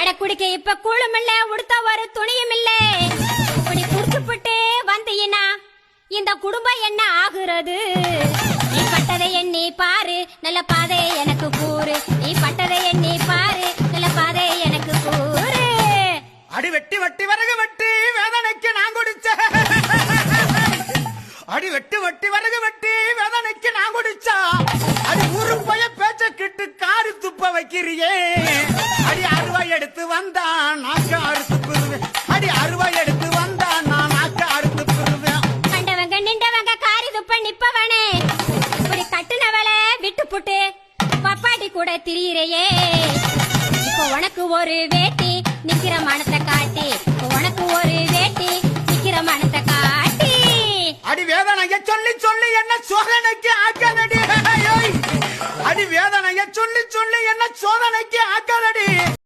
அட குடிக்க இப்ப கூழும் இல்ல, உடுத்த ஒரு துணியும் இல்ல. இப்படி குடிச்சுப்புட்டு வந்தீனா இந்த குடும்பம் என்ன ஆகுறது? நீ பட்டதை எண்ணி பாரு, நல்ல பாதை எனக்கு கூறு. நீ பட்டதை எண்ணி பாரு, நல்ல பாதை எனக்கு கூறு. அடி வெட்டி வட்டி வரகு வெட்டி வேதனைக்கு நான் குடிச்ச. அடி வெட்டி வட்டி வரகு வெட்டி வேதனைக்கு நான் குடிச்சா. அடி ஊரு போய பேச்ச கிட்டு காரி துப்ப வைக்கிறியே. அடி அருவாய் எடுத்து வந்தா நாக்க அறுத்து புருவேன். அடி அருவாய் எடுத்து வந்தா நான் நாக்க அறுத்து புருவேன். கண்டவங்க நின்றவங்க காரி துப்ப நிப்பவனே, இப்படி கட்டுனவளை விட்டு புட்டு பப்பாட்டி கூட திரியிறையே. இப்போ உனக்கு ஒரு வேட்டி நிக்கிற மனத்தை காட்டி, உனக்கு ஒரு வேட்டி நிக்கிற மனத்தை காட்டி. அடி வேதனைய சொல்லி சொல்லி என்ன சோதனைக்கு ஆக்காதடி. அடி வேதனைய சொல்லி சொல்லி என்ன சோதனைக்கு ஆக்காதடி.